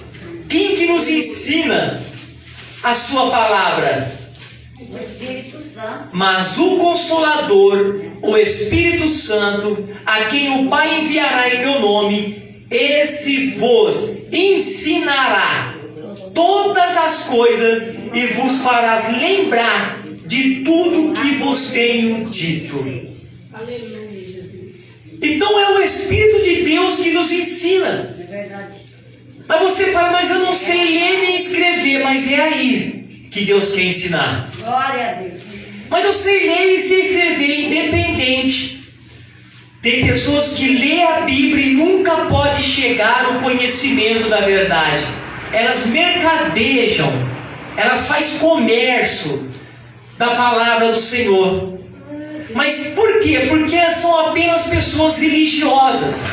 Quem que nos ensina a sua palavra? O Espírito Santo. Mas o Consolador, o Espírito Santo, a quem o Pai enviará em meu nome, esse vos ensinará todas as coisas e vos fará lembrar de tudo que vos tenho dito. Aleluia, Jesus. Então é o Espírito de Deus que nos ensina. É verdade. Mas você fala, mas eu não sei ler nem escrever. Mas é aí que Deus quer ensinar. Glória a Deus. Mas eu sei ler e sei escrever, independente. Tem pessoas que lê a Bíblia e nunca pode chegar ao conhecimento da verdade. Elas mercadejam, elas fazem comércio da palavra do Senhor. Mas por quê? Porque são apenas pessoas religiosas,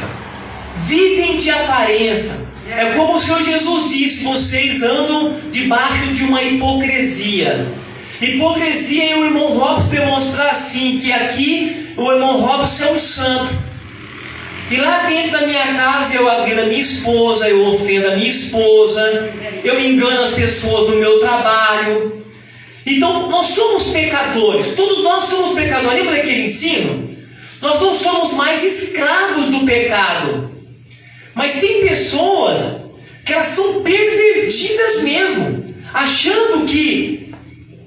vivem de aparência. É como o Senhor Jesus disse: vocês andam debaixo de uma hipocrisia. Hipocrisia é o irmão Robson demonstrar assim, que aqui o irmão Robson é um santo. E lá dentro da minha casa eu agrego a minha esposa, eu ofendo a minha esposa, eu engano as pessoas do meu trabalho. Então nós somos pecadores, todos nós somos pecadores. Lembra daquele ensino? Nós não somos mais escravos do pecado. Mas tem pessoas que elas são pervertidas mesmo, achando que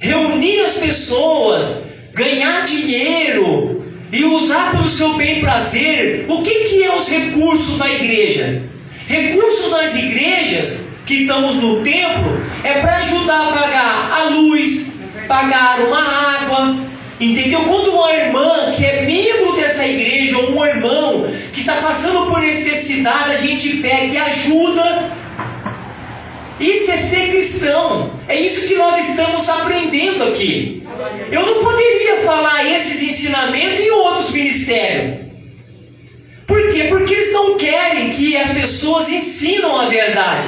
reunir as pessoas, ganhar dinheiro e usar pelo seu bem prazer. O que é os recursos na igreja? Recursos nas igrejas que estamos no templo é para ajudar a pagar a luz, pagar uma água, entendeu? Quando uma irmã que é membro dessa igreja, ou um irmão que está passando por necessidade, a gente pega e ajuda. Isso é ser cristão. É isso que nós estamos aprendendo aqui. Eu não poderia falar esses ensinamentos em outros ministérios. Por quê? Porque eles não querem que as pessoas ensinam a verdade.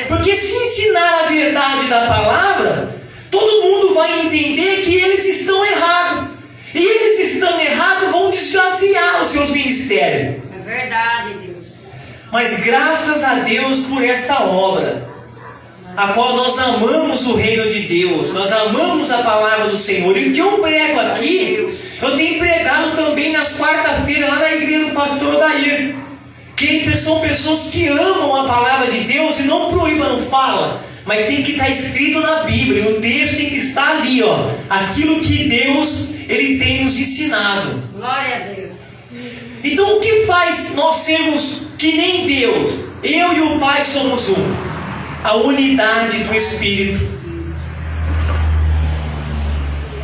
Porque se ensinar a verdade foge da palavra, todo mundo vai entender que eles estão errados. E eles estando errados vão desvaziar os seus ministérios. É verdade, Deus. Mas graças a Deus por esta obra, a qual nós amamos o reino de Deus, nós amamos a palavra do Senhor. E o que eu prego aqui, eu tenho pregado também nas quarta-feiras lá na igreja do pastor Odair. Que são pessoas que amam a palavra de Deus e não proíbam, não fala, mas tem que estar escrito na Bíblia. E o texto tem que estar ali, ó, aquilo que Deus ele tem nos ensinado. Glória a Deus. Então o que faz nós sermos que nem Deus? Eu e o Pai somos um. A unidade do Espírito.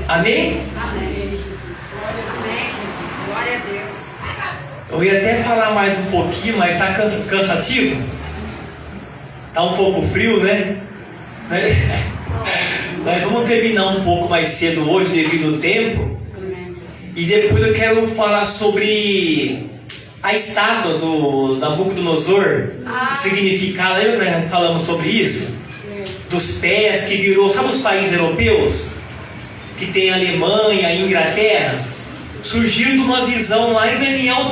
Amém? Amém, Jesus. Glória a Deus. Eu ia até falar mais um pouquinho, mas está cansativo. Está um pouco frio, né? Mas vamos terminar um pouco mais cedo hoje, devido ao tempo. E depois eu quero falar sobre a estátua do Nabucodonosor, o significado. Lembra que nós falamos sobre isso? Dos pés que virou, sabe os países europeus? Que tem a Alemanha, a Inglaterra. Surgiu de uma visão lá em Daniel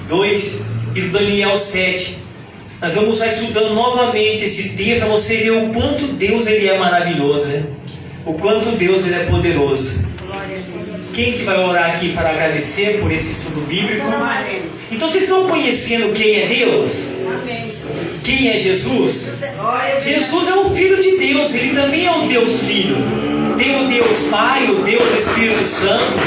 2 e Daniel 7. Nós vamos estar estudando novamente esse texto para você ver o quanto Deus ele é maravilhoso, né? O quanto Deus ele é poderoso. Quem que vai orar aqui para agradecer por esse estudo bíblico? Então vocês estão conhecendo quem é Deus? Quem é Jesus? Jesus é o Filho de Deus, ele também é o Deus Filho. Tem o Deus Pai, o Deus Espírito Santo.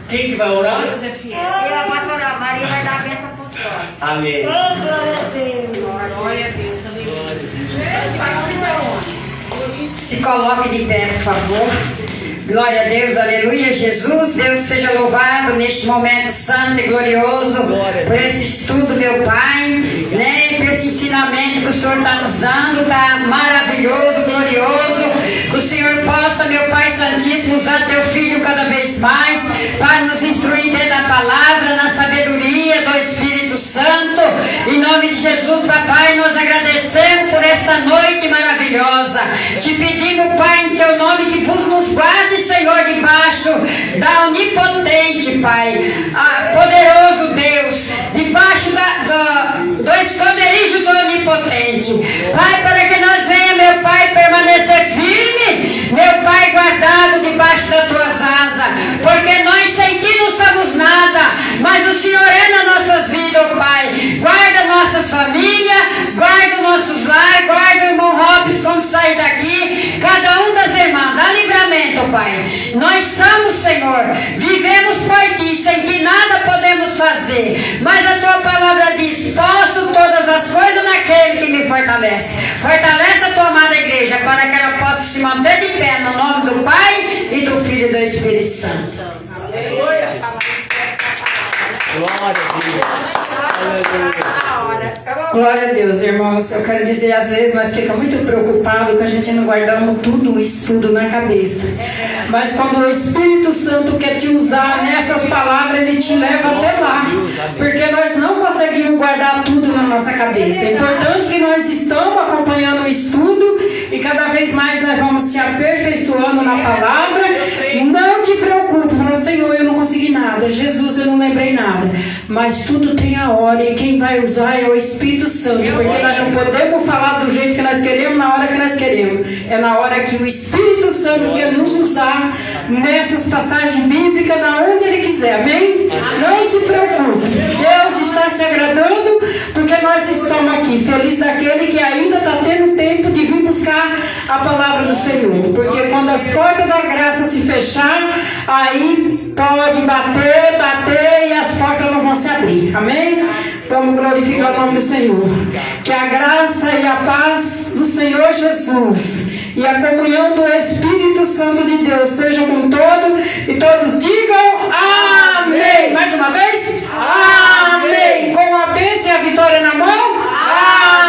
Quem que vai orar? Deus é fiel. E a pastora Maria vai dar a bênção apostólica. Amém. Glória a Deus. Glória a Deus. Se coloque de pé, por favor. Glória a Deus, aleluia, Jesus. Deus seja louvado neste momento santo e glorioso por esse estudo, meu Pai, né? Por esse ensinamento que o Senhor está nos dando, está maravilhoso, glorioso. Que o Senhor possa, meu Pai Santíssimo, usar teu Filho cada vez mais para nos instruir dentro da palavra, na sabedoria do Espírito Santo. Em nome de Jesus, papai, nós agradecemos por esta noite maravilhosa. Te pedimos, Pai, em teu nome, que vos nos guarde, Senhor, debaixo da onipotente, Pai, poderoso Deus, debaixo do esconderijo do onipotente, Pai, para que nós venhamos, meu Pai, permanecer firme, meu Pai, guardado debaixo das tuas asas, porque nós sem ti não somos nada, mas o Senhor é nas nossas vidas, oh Pai. Guarda nossas famílias, guarda nossos lares, guarda o irmão Robson quando sair daqui, cada um das irmãs, dá livramento, oh Pai. Nós somos, Senhor, vivemos por ti, sem ti nada podemos fazer, mas a tua palavra diz: posso todas as coisas naquele que me fortalece. Fortalece a tua amada igreja para que ela possa se manter de pé no nome do Pai e do Filho e do Espírito Santo. Aleluia. Glória a Deus. Glória a Deus, irmãos. Eu quero dizer, às vezes nós ficamos muito preocupados que a gente não guardamos tudo isso tudo na cabeça. Mas quando o Espírito Santo quer te usar nessas palavras, ele te leva até lá. Porque nós não conseguimos guardar tudo na nossa cabeça. É importante que nós estamos acompanhando o estudo e cada vez mais nós vamos se aperfeiçoando na palavra. Não te preocupe, fala: Senhor, eu não consegui nada. Jesus, eu não lembrei nada. Mas tudo tem a hora e quem vai usar é o Espírito Santo, porque nós não podemos falar do jeito que nós queremos, na hora que nós queremos. É na hora que o Espírito Santo quer nos usar nessas passagens bíblicas, na onde Ele quiser, amém? Não se preocupe, Deus está se agradando, porque nós estamos aqui, feliz daquele que ainda está tendo tempo de vir buscar a palavra do Senhor, porque quando as portas da graça se fechar, aí pode bater e as portas não vão se abrir, amém? Vamos glorificar o nome do Senhor. Que a graça e a paz do Senhor Jesus e a comunhão do Espírito Santo de Deus sejam com todos e todos digam amém. Mais uma vez? Amém. Com a bênção e a vitória na mão?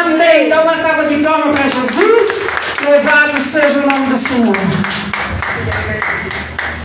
Amém. Dá uma salva de palmas para Jesus. Louvado seja o nome do Senhor.